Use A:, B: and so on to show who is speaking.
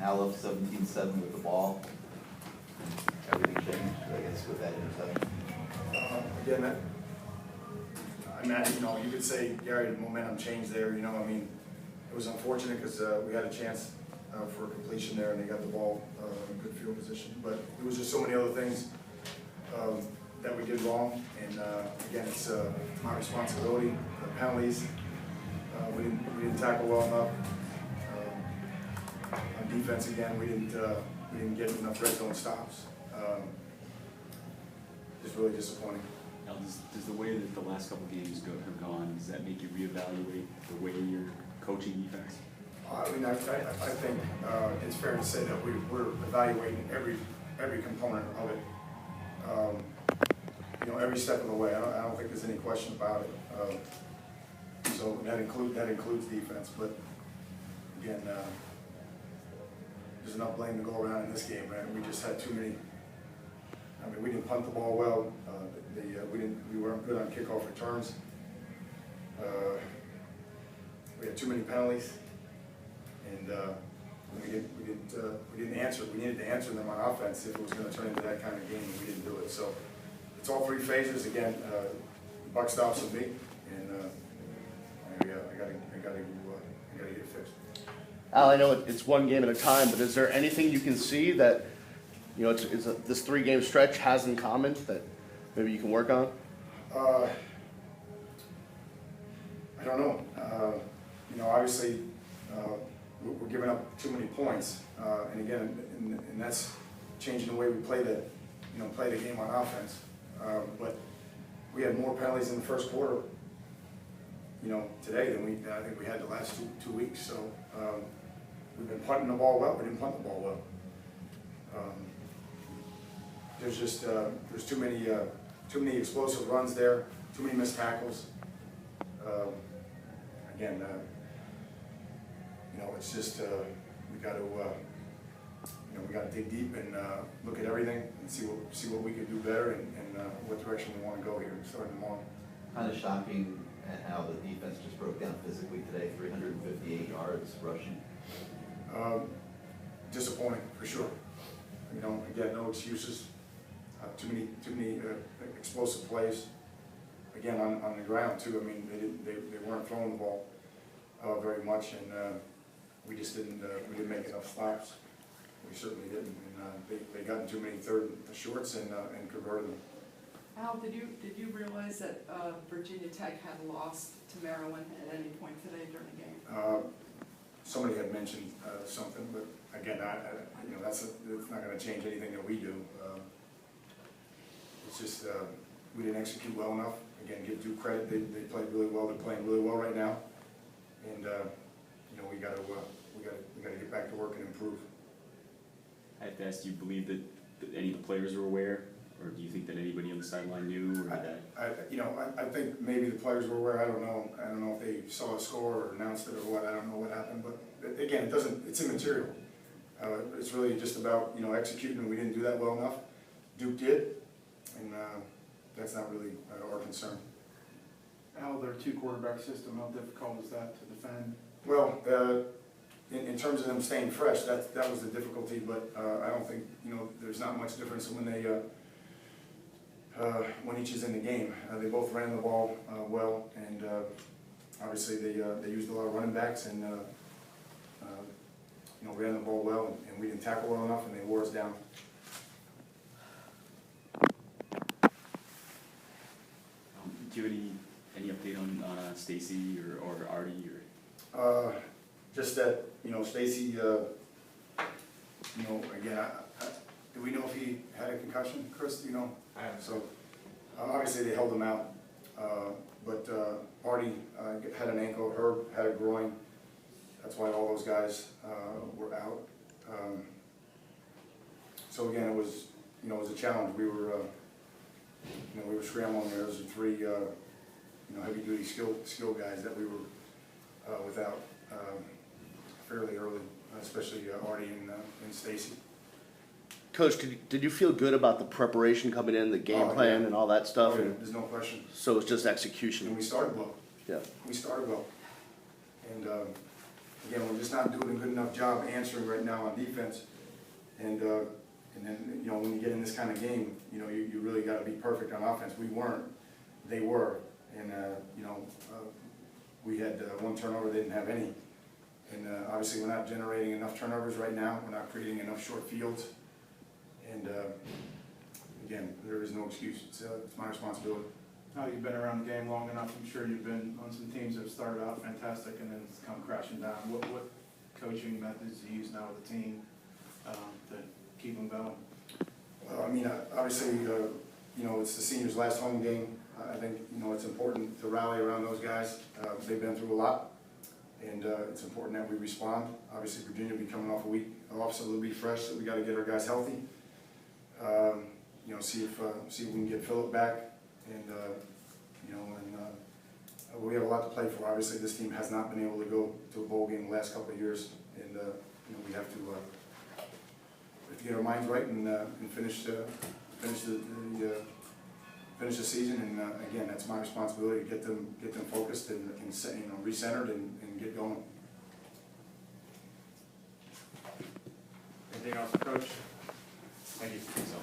A: Al 17-7 with the ball. Everything changed, I guess, with that interception.
B: Again, you could say, Gary, the momentum changed there. I mean, it was unfortunate because we had a chance for a completion there, and they got the ball in good field position. But it was just so many other things that we did wrong. And again, it's my responsibility. The penalties, we didn't tackle well enough. On defense, again, we didn't get enough red zone stops. Just really disappointing.
C: Now, does the way that the last couple games have gone, does that make you reevaluate the way you're coaching defense?
B: I mean, I think it's fair to say that we're evaluating every component of it. Every step of the way. I don't think there's any question about it. So that includes defense. But again, there's enough blame to go around in this game, man. We just had too many. I mean, we didn't punt the ball well. We weren't good on kickoff returns. We had too many penalties, and we didn't answer. We needed to answer them on offense if it was going to turn into that kind of game, and we didn't do it. So it's all three phases. Again, the buck stops with me, and I gotta get it fixed.
D: Al, I know it's one game at a time, but is there anything you can see that this 3-game stretch has in common that maybe you can work on?
B: I don't know. Obviously, we're giving up too many points, and again, and that's changing the way we play the game on offense. But we had more penalties in the first quarter, today than I think we had the last two weeks. So we've been punting the ball well. We didn't punt the ball well. There's too many explosive runs there, too many missed tackles. Again, it's just we got to dig deep and look at everything and see what we could do better and what direction we want to go here starting tomorrow.
A: Kind of shocking at how the defense just broke down physically today. 358 yards rushing.
B: Disappointing for sure. Again, no excuses. Too many explosive plays. Again, on the ground too. I mean, they weren't throwing the ball very much, and we just didn't make enough stops. We certainly didn't, and they got in too many third shorts and converted them.
E: Al, did you realize that Virginia Tech had lost to Maryland at any point today during the game?
B: Somebody had mentioned something, but again, it's not going to change anything that we do. It's just we didn't execute well enough. Again, give due credit. They played really well. They're playing really well right now, and we got to get back to work and improve.
C: I have to ask, do you believe that any of the players were aware, or do you think that anybody on the sideline knew, or that?
B: I think maybe the players were aware. I don't know if they saw a score or announced it or what. I don't know what happened, but again, it's immaterial. It's really just about executing, and we didn't do that well enough. Duke did, and that's not really our concern.
F: Al, their 2-quarterback system, how difficult is that to defend?
B: Well, in terms of them staying fresh, that was the difficulty. But I don't think there's not much difference when each is in the game. They both ran the ball well, and obviously they used a lot of running backs and ran the ball well, and we didn't tackle well enough, and they wore us down.
C: Do you have any update on Stacy or Artie or?
B: Just that Stacy. Again, do we know if he had a concussion, Chris?
F: I haven't.
B: So obviously they held him out, but Artie had an ankle, Herb had a groin. That's why all those guys were out. So again, it was a challenge. We were scrambling. There was 3 heavy-duty skill guys that we were without fairly early, especially Artie and Stacy.
D: Coach, did you feel good about the preparation coming in, the game plan, and all that stuff?
B: Oh, yeah. There's no question.
D: So it's just execution.
B: And we started well.
D: Yeah.
B: We started well, and again, we're just not doing a good enough job answering right now on defense. And then, you know, when you get in this kind of game, you know, you really gotta be perfect on offense. We weren't, they were. And, you know, we had one turnover, they didn't have any. And obviously, we're not generating enough turnovers right now. We're not creating enough short fields. And again, there is no excuse. It's my responsibility.
F: Now you've been around the game long enough, I'm sure you've been on some teams that have started out fantastic and then it's come crashing down. What coaching methods do you use now with the team to keep them going?
B: Well, I mean, obviously, you know, it's the seniors' last home game. I think, you know, it's important to rally around those guys. They've been through a lot, and it's important that we respond. Obviously, Virginia will be coming off a week off, so they'll be fresh, so we got to get our guys healthy. You know, see if we can get Phillip back, and you know, and we have a lot to play for. Obviously, this team has not been able to go to a bowl game the last couple of years, and you know, we have to get our minds right and finish the season. And again, that's my responsibility to get them focused and you know, recentered and get going.
F: Anything else, Coach?
C: Thank you. So.